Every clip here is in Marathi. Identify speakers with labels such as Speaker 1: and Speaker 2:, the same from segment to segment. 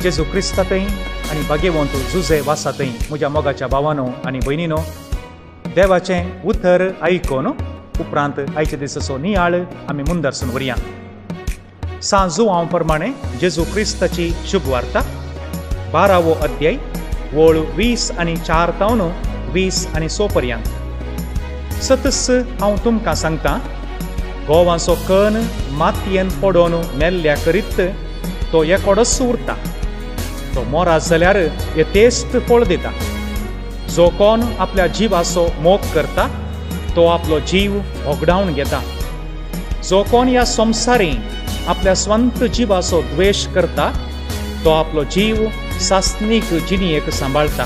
Speaker 1: जेजू क्रिस्तांतय आनी बागेवंत जुजे वासांतय म्हज्या मोगाच्या भावांनो आनी भयणीनो, देवाचें उतर आयकून उपरांत आयचे दिसाचो नियाळ आमी मुंदरसून व्हरया. सांजू हांव प्रमाणे जेजू क्रिस्ताची शुभ वार्ता 12वो अध्याय वळ 20 आनी 4 तावन 20 आनी 6 पर्यंत. सतस हांव तुमकां सांगता, गोवाचो कण मातयेन पडोवन मेल्ल्या करीत तो एकोडोच उरता. तो मोरात जाल्यार येतेस्त फळ दिता. जो कोण आपल्या जिवाचो मोग करता तो आपलो जीव होगडावन घेता. जो कोण ह्या संवसारी आपल्या स्वंत जिवाचो द्वेश करता तो आपलो जीव सासनीक जिणयेक सांबाळटा.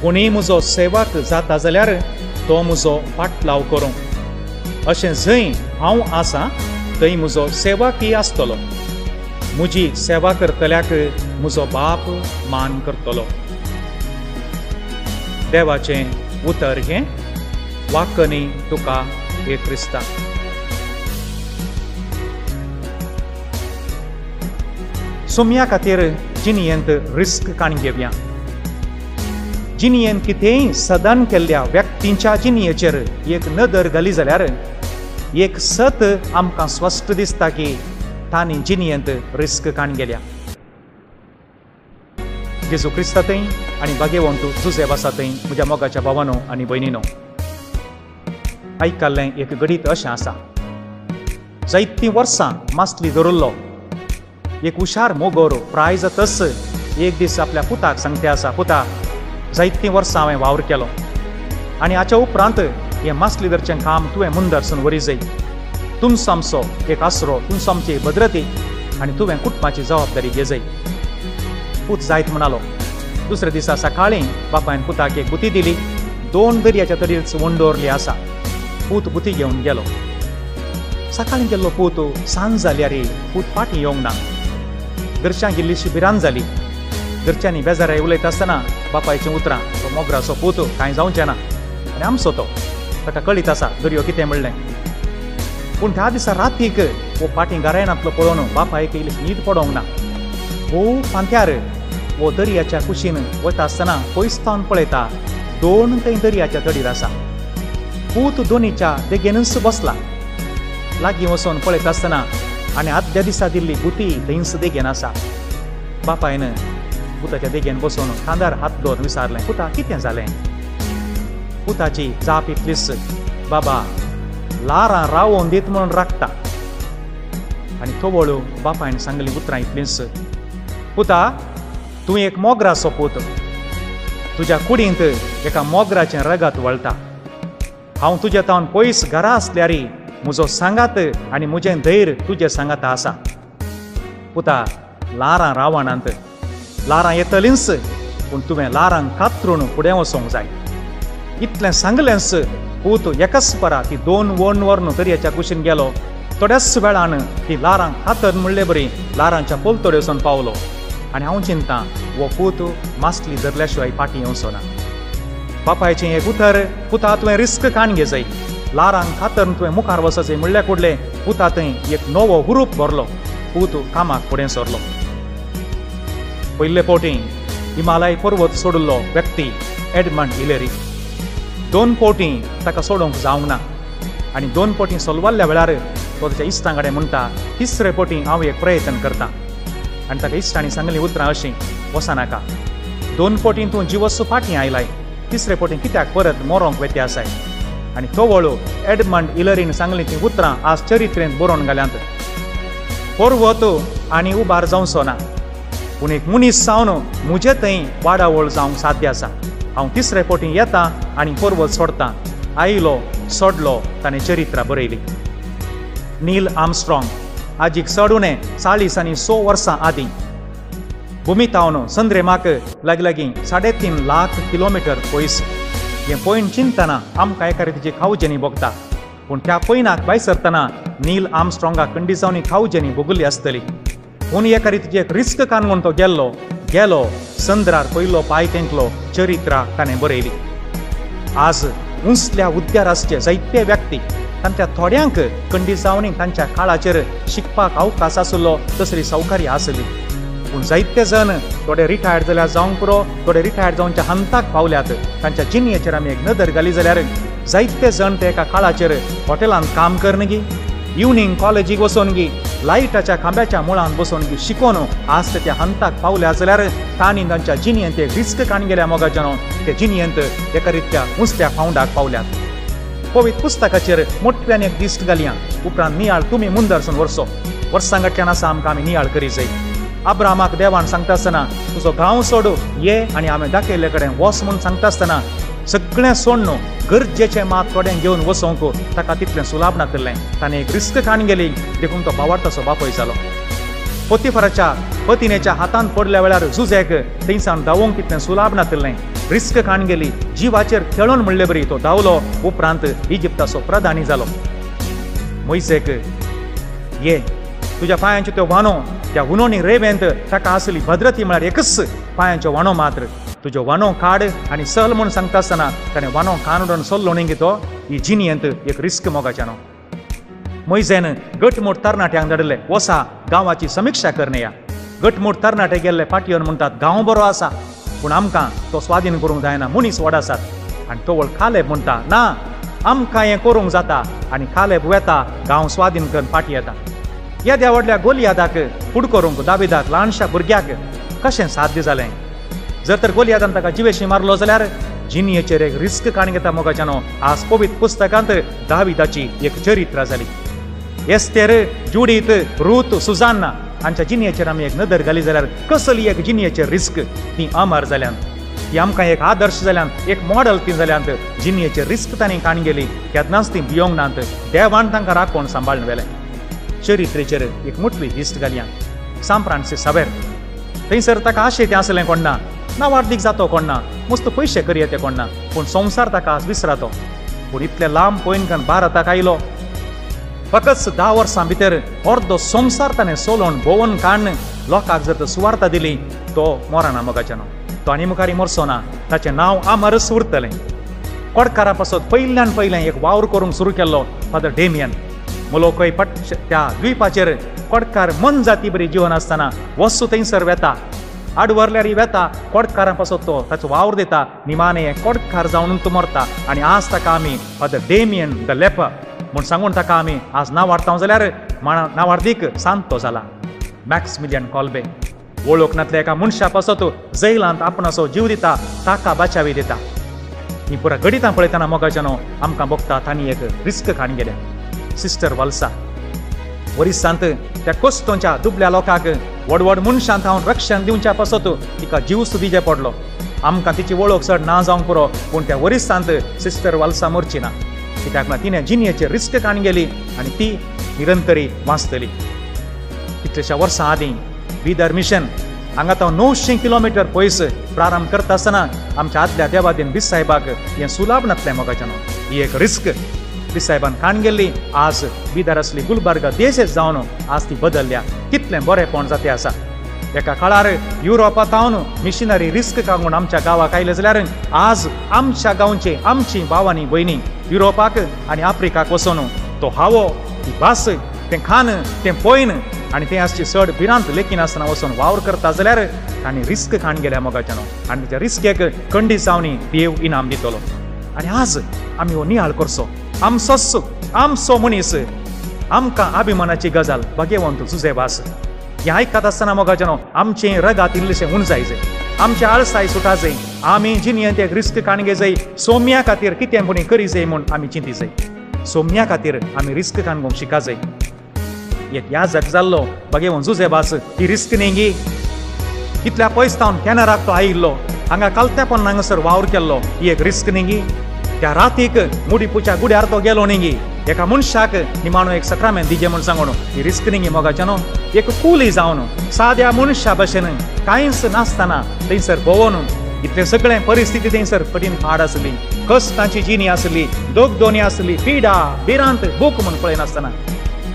Speaker 1: कोणी म्हजो सेवक जाता जाल्यार तो म्हजो पाटलाव करूं. अशें जंय हांव आसां थंय म्हजो सेवकय आसतलो. म्हजी सेवा करतल्याक म्हजो बाप मान करतलो. देवाचें उतर हें. वाकनी तुका हे क्रिस्ता. सोम्या खातीर जिणयेंत रिस्क काण घेवया. जिणयेंत कितेंय सदन केल्ल्या व्यक्तींच्या जिणयेचेर एक नदर घाली जाल्यार एक सत आमकां स्पश्ट दिसता की तांणी जिणयेंत रिस्क काण गेल्या. जेजू क्रिस्तांतय आनी बागेवंत जुजे वासांतय म्हज्या मोगाच्या भावांनो आनी भयणीनो, आयकल्लें एक गणीत अशें आसा. जायतीं वर्सां मासली धरिल्लो एक हुशार मोगोर प्राय जातच एक दीस आपल्या पुताक सांगता आसा, पुता, जायतीं वर्सां हांवें वावर केलो आनी हाच्या उपरांत हें मासली धरचें काम तुवें मुंदरसून व्हरी जाय. तुमचो आमचो एक आसरो, तुमचो आमची भद्रती आनी तुवें कुटुंबाची जबाबदारी घे जाय. पूत जायत म्हणालो. दुसरे दिसा सकाळीं बापायन पुताक एक बुती दिली. 2 दर्याच्या तडीर वंडोरली आसा. पूत बुती घेवन गेलो. सकाळीं गेल्लो पूत सांज जाली रे पूत फाटीं येवंक ना. घरच्यांक इल्लीशी भिरांत जाली. घरच्यांनी बेजाराय उलयता आसतना बापायचें उतरां, तो मोगराचो पूत कांय जावचें ना आनी आमचो तो, ताका कळीत आसा दर्यो कितें म्हणलें. पूण त्या दिसा रातीक वो फाटीं गरायनांतलो पळोवन बापायक इल्ली न्हीद पडोंक ना. भोव फांत्यार वो दर्याच्या कुशीन वता आसतना पयसतावन पळयता 2 थंय दर्याच्या तडीर आसा. पूत दोनीच्या देगेनच बसला. लागीं वचोन पळयता आसतना आनी आदल्या दिसा दिल्ली बुती थंयच देगेन आसा. बापायन पुताच्या देगेन बसून खांदार हात दवरून विचारलें, पुता, कितें जालें? पुताची जाप इतलीच, बाबा, लारां रावोवन दीत म्हणून राखता. आनी थोवळू बापायन सांगली उतरां इतलींच, पुता, तूं एक मोगराचो पूत. तुज्या कुडींत एका मोगराचें रगत वळटा. हांव तुज्या तावन पयस घरा आसल्यार म्हजो सांगात आनी म्हजें धैर्य तुजे सांगात आसा. पुता, लारां रावनांत. लारां येतलींच, पूण तुवें लारांक कातरून फुडें वचोंक जाय. इतलें सांगलेंच पूत एकाच परा ती 2 वण व्हरून दर्याच्या कुशीन गेलो. थोड्याच वेळान ती लारांक कातन म्हणले बरी लारांच्या पोलतोड्यो वचून पावलो. आनी हांव चिंतां, वो पूत मासली धरल्या शिवाय फाटीं येवचो ना. बापायचें एक उतर, पुता, तुवें रिस्क काण घे जाय. लारांक कातन तुवें मुखार वचचें म्हणले कुडले पुता थंय एक नवो हुरूप भरलो. पूत कामाक फुडें सरलो. पयले फावटी हिमालय पर्वत सोडिल्लो व्यक्ती एडमंड हिलरी. 2 फावटी ताका सोडूंक जावंक ना. आनी 2 फावटी सोलवाल्ल्या वेळार तो ताच्या इश्टां कडेन म्हणटा, 3रे फावटी हांव एक प्रयत्न करतां. आनी ताका इश्टांनी सांगलीं उतरां अशीं, वचनाका. 2 फावटी तूं जिवस्सो फाटीं आयलाय. 3रे फावटी कित्याक परत मोरोंक वेते आसाय. आनी तो वळू एडमंड हिलरीन सांगलीं तीं उतरां आज चरित्रेंत बरोवन घाल्यांत. पर्वत आनी उबार जावचो ना, पूण एक मनीस जावन म्हजे थंय वाडावळ जावंक साध्य आसा. हांव 3रे फावटी येतां आनी पर्वत सोडतां. आयलो, सोडलो, ताणें चरित्रां बरयलीं. नील आर्मस्ट्रॉंग आजीक चड उणें 40 आनी 100 वर्सां आदीं भुमीतावन संद्रेमाक लागीं 3.5 लाख किलोमिटर पयस. हें पळोवन चिंतना आमकां एका रितीची खावजेनी भोगता. पूण त्या पयनाक भायर सरतना नील आर्मस्ट्रॉंगाक खंडी जावन खावजेनी भोगुल्ली आसतली. पूण एका रितीची एक रिस्क काणून तो गेलो संद्रार पयलो पांय तेंकलो. चरित्रां ताणें बरयलीं. आज उंचल्या उद्गाराचे जायते व्यक्ती तांच्या थोड्यांक खंडी जावनी तांच्या काळाचेर शिकपाक अवकाश आसलो, तसली सौकर्य आसली. पूण जायते जण थोडे रिटायर्ड जाल्यार जावंक पुरो, थोडे रिटायर्ड जावनच्या हंताक पावल्यात. तांच्या जिणेचेर आमी एक नदर घाली जाल्यार जायते जण ते एका काळाचेर हॉटेलांत काम करन गी, इवनिंग कॉलेजीक वचोन गी, लायटाच्या खांब्याच्या मुळान बसून गी शिकोन आज ते त्या हंताक पावल्या जाल्यार तांणी तांच्या जिणेंत एक रिस्क काडून गेल्या मोगाच्यानो ते जिणेंत एका रित्या नुस्त्या फावंडाक पावल्यात. पवित्र पुस्तकाचेर मोठ्यान एक दिश्ट घालया. उपरांत नियाळ तुमी मुंदरसून वर्सांगांतल्यान आसा आमकां आमी नियाळ करी जाय. अब्रामाक देवान सांगता आसतना तुजो गांव सोड ये आनी हांवें दाखयल्ले कडेन वच म्हूण सांगता आसतना सगळें सोडून गरजेचें मात थोडें घेवन वचोंक ताका तितलें सुलाभ नासलें. ताणें एक रिस्क काडून गेली देखून तो बावार्थाचो बापूय जालो. पोतिफराच्या पत्नीच्या हातांत पडल्या वेळार जुजेक थंयसान धांवोवंक तितलें सुलाभ नासलें. रिस्क काडून गेली, जिवाचेर खेळून म्हणले बरी तो धांवलो. उपरांत इजिप्ताचो प्रधानी जालो. मोइसेक ये तुज्या पांयांच्यो त्यो वानो, त्या उनोनी रेवेंत ताका आसली भद्रती म्हळ्यार एकच पांयांच्यो वानो मात्र. तुज्यो वानो काड आनी सल म्हूण सांगता आसतना ताणें वानो काडून सोल्लो न्ही तो ही जिणेंत एक रिस्क मोगाच्यानो. मोइसेन गटमूट तरणाट्यांक धाडले, वसा गांवाची समिक्षा करन या. गटमूट तरणाटे गेल्ले पाटयेवन म्हणटात गांव बरो आसा पूण आमकां तो स्वाधीन करूंक जायना, मनीस व्हड आसात. आनी तो वळ कालेब म्हणटा ना आमकां हें करूंक जाता. आनी कालेब वेता गांव स्वाधीन करून पाटी येता. येद्या व्हडल्या गोलियादाक फुड करूंक दाविदाक ल्हानशा भुरग्याक कशें साध्य जालें. जर तर गोलियादान ताका जिवेशी मारलो जाल्यार जिणेचेर एक रिस्क काडून घेता मोगाच्यानो. आज पवित्र पुस्तकांत दाविदाची एक चरित्रां जाली. एस्तेर, जुडीत, रूत, सुजान्ना हांच्या जिणेचेर आमी एक नदर घाली जाल्यार कसली एक जिणेचेर रिस्क ती अमर जाल्यान. ती आमकां एक आदर्श जाल्यान, एक मॉडल ती जाल्यान जिणेचेर रिस्क तांणी काडून गेली. केन्नाच ती भियोंक नात. देवान तांकां राखोवन सांबाळून व्हेलें. चरित्रेचेर एक मुठली दिश्ट घालया. सान फ्रांसिस सावेर थंयसर ताका आशे तें आसलें कोण ना, नावार्थीक जातो कोण ना, मस्त पयशे करया ते कोण ना, पूण संवसार ताका आज विसरातो. पूण इतले लांब पयन भारताक आयलो. फकत 10 वर्सां भितर अर्दो संवसार ताणें सोलोवन भोंवून काडून लोकांक जर तर सुवार्ता दिली तो मरना मोगाच्यानो. तो आनी मुखारी मरचो ना. ताचें नांव अमरच उरतलें. कोडकारा पासून पयलें एक वावर करूंक सुरू केल्लो फादर डेमियन. मुलोकय त्या द्वीपाचेर कोडकार मन जाती बरी जिवन आसतना वस्तू थंयसर वेता, आडवरल्यार वेता, कोडकारां पासून तो ताचो वावर दिता, निमाणे कोडकार जावन तो मरता. आनी आज ताका आमी फादर डेमियन द लेपर म्हूण सांगून ताका आमी आज नांव वाडटा जाल्यार नांवार्थीक सांतो जाला. मॅक्सिमिलियन कॉल्बे वळखनांतल्या एका मनशा पासत जैलांत आपणाचो जीव दिता, ताका बाचावी दिता. ही पुरा गणितां पळयतना मोगाच्यानो आमकां भोगता तांणी एक रिस्क काडून गेल्या. सिस्टर वाल्सा ओरिसांत त्या कोस्टोच्या दुबळ्या लोकांक व्हड मनशांत हांव रक्षण दिवच्या पासत तिका जीव सुदिचे पडलो. आमकां तिची वळख चड ना जावंक पुरो पूण त्या ओरिसांत सिस्टर वाल्सा मरची ना. कित्याक म्हळ्यार तिणें जिणेचेर रिस्क काडून गेली आनी ती निरंतरी वाचतली. कितलेशा वर्सां आदीं बिदर मिशन हांगा तो 900 किलोमीटर पयस प्रारंभ करता आसतना आमच्या आदल्या देवादीन बिसायबाक हें सुलाभ नासलें मोगाच्यानो. ही एक रिस्क बिसायबान काडून गेल्ली. आज बिदर आसली गुलबर्गा देशच जावन आज ती बदलल्या. कितलें बरेंपण जातें आसा. एका काळार युरोपांत हांव मिशनरी रिस्क काडून आमच्या गांवाक आयले जाल्यार आज आमच्या गांवचे आमची भावांनी भयणी युरोपाक आनी आफ्रिकाक वचून तो हावो, ती भास, तें खान, तें पयन आनी तें आसची चड भिरांत लेखीन आसतना वचून वावर करता जाल्यार तांणी रिस्क काडून गेल्या मोगाच्यानो. आनी त्या रिस्केक खंडीत जावनी देव इनाम दितलो. आनी आज आमी हो नियाळ करचो. आमचो मनीस आमकां अभिमानाची गजाल भगवंत जुजेबास. हें आयकत आसतना मोगाच्यानो आमचें रगात इल्लेशें उण जाय. आमचें आळसाय सुटा जाय. आमी जिणेंत एक रिस्क काडून घे जाय. सोम्या खातीर कितें कोणी करी जाय म्हूण आमी चिंती जाय. सोम्या खातीर आमी रिस्क काडूंक शिका जाय. एक याजक जाल्लो भगवंत जुजेबास ही रिस्क न्ही गी. इतल्या पयस तावन कॅनराक तो आयिल्लो, हांगा कालतेपण हांगासर वावर केल्लो, ही एक रिस्क न्ही गी. त्या रातीक मुडीपूच्या गुड्यार तो गेलो न्ही गी. एका मनशाक निमाणो एक सक्रामेंत दिजे म्हूण सांगून ही रिस्क न्ही गी मोगाच्यानो. एक कुली जावन साद्या मनशा भशेन कांयच नासतना थंयसर भोंवून इतलें सगळें परिस्थिती थंयसर कठीण पाड आसली, कश्टांची जिणी आसली, दोगदोनी आसली, पिडा भिरांत बूक म्हूण पळयनासतना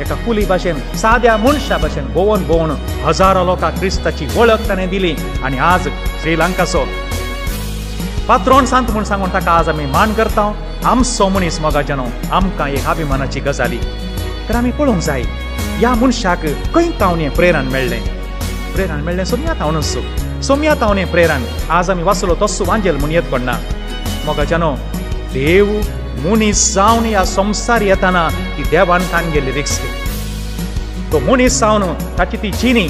Speaker 1: एका कुली भाशेन साद्या मनशा भशेन भोंवून हजारो लोकांक क्रिस्ताची वळख ताणें दिली. आनी आज श्रीलंकाचो पात्रोन सांत म्हूण सांगून ताका आज आमी मान करता. आमचो मनीस मोगाच्यानो आमकां एक अभिमानाची गजाली तर आमी पळोवंक जाय. ह्या मनशाक खंय तावने प्रेरण मेळ्ळें. प्रेरण मेळ्ळें सोम्यात हांव नसो सोम्यात हांव प्रेरण आज आमी वाचलो तस्सो वांजेल म्हूण येत पडना मोगाच्यानो देव मनीस जावन ह्या संवसार येताना ती देवान ताणें रिस्क तो मनीस जावन ताची ती जिणी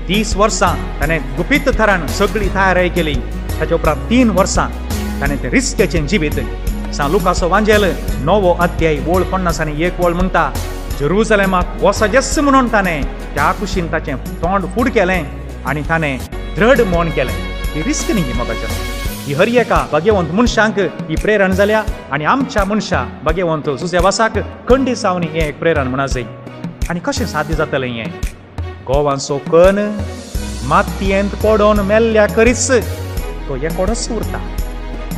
Speaker 1: 30 वर्सां ताणें गुपीत थरान सगळी तयारी केली ताच्या उपरांत 3 वर्सां ताणें तें रिस्केचें जिवीत लुकाचो वांजेल 9 अध्याय वळ 50 आनी 1 वळ म्हणटा जेरुसलेमाक वचजेस म्हणून ताणें त्या कुशीन ताचें तोंड फूड केलें आनी ताणें दृढ मोन केलें ही रिस्क न्ही मोगाच्या ही हर एका भाग्यवंत मनशांक ही प्रेरण जाल्या आनी आमच्या मनशा भाग्यवंत जुझेवासाक खंडी सावनी हें एक प्रेरण म्हणा जाय आनी कशें साध्य जातलें हें गोवांचो कण मातयेंत पडोवन मेल्ल्या करीच तो एकोडोच उरता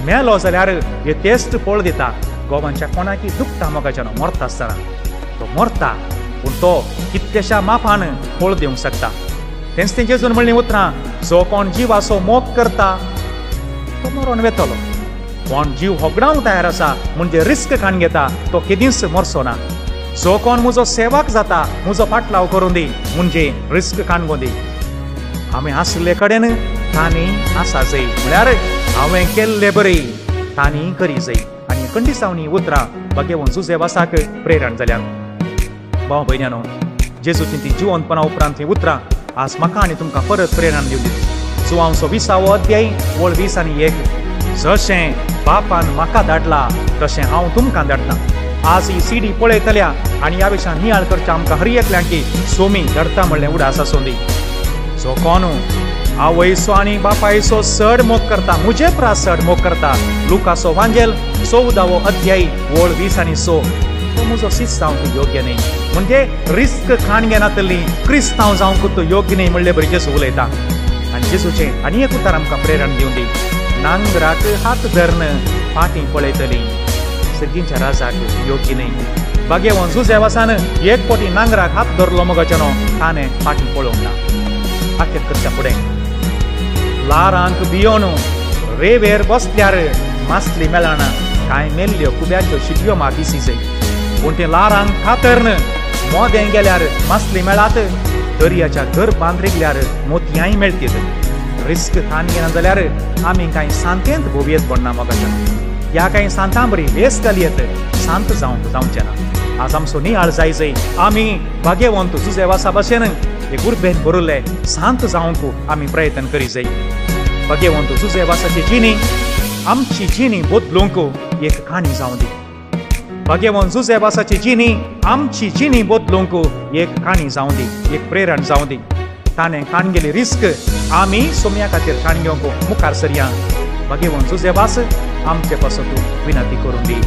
Speaker 1: मेलो जाल्यार हे तेस्ट पळ दिता गोवांच्या कोणाकी दुखता मोगाच्यान मरता आसतना तो मरता पूण तो कितलेशा मापान पळ दिवंक शकता तेंच तें जेजून म्हणलीं उतरां जो कोण जिवाचो मोग करता तो मरोन वेतलो कोण जीव होगडावंक तयार आसा म्हणजे रिस्क काण घेता तो केदींच मरचो ना जो कोण म्हजो सेवक जाता म्हजो फाटलाव करून दी म्हणजे रिस्क काणगो दी आमी आसले कडेन तांणी आसा जाय म्हळ्यार हांवें केल्ले बरी तांणी करी जाय आनी खंडिसावनी उतरां भाग्यवंत जुझेवासाक प्रेरण जाल्यात भाव भयण्यानो जेजूची ती जिवंतपणा उपरांत ही उतरां आज म्हाका आनी तुमकां परत प्रेरण दिवं दी जुवांचो 20 अध्याय वळ 20 आनी 1 जशें बापान म्हाका धाडला तशें हांव तुमकां धाडटा आज ही सीडी पळयतल्या आनी ह्या विशयान नियाळ करचें आमकां हर एकल्याक की सोमी धरता म्हणलें उडास आसूं दी जो कोण आवयचो आनी बापायचो चड मोग करता मुजे प्रास चड मोग करता लुकाचो वांजेल 14 अध्याय वळ 20 आनी 6 तो म्हजो शिस्त जावंक योग्य न्ही म्हणजे रिस्क खाण घेनातली क्रिस्तांव जावंक तो योग्य न्ही म्हणले बरी जेजू उलयता आनी जेजूचें आनी एक उतर आमकां प्रेरण दिवं दी नांगराक हात धरन फाटीं पळयतली सर्गींच्या राजाक योग्य न्ही भाग्यवंत जुझेवासान एक पोटी नांगराक हात धरलो मोगाच्यानो ताणें फाटीं पळोवंक ना आखेर करच्या फुडें लारांक भियोन रेवेर बसल्यार मासली मेळना कांय मेल्ल्यो कुब्याच्यो शिटयो मातीसी जाय पूण ते लारांक खातरन मोदें गेल्यार मासली मेळात दर्याच्या घर बांद्रिगल्यार मोतयाय मेळटीत रिस्क थान घेना जाल्यार आमी कांय सांतेंत भोवयेत पडना मोगाच्यानो ह्या कांय सांतां बरी वेस घालयेत शांत जावंचें ना आज आमचो नियाळ जाय आमी भाग्यवंत जुझेवासा भशेन एक उर्बेन भरिल्ले शांत जावंक आमी प्रयत्न करी जाय भाग्यवंत जुझेवासाची जिणी आमची जिणी बदलूंक एक काणी जावं दी भाग्यवंत जुझेवासाची जिणी आमची जिणी बदलूंक एक काणी जावं दी एक प्रेरण जावं दी ताणें काणगेली रिस्क आमी सोम्या खातीर काण घेवंक मुखार सरया भाग्यवंत जुझेवास आमचे पासून विनंती करून दी।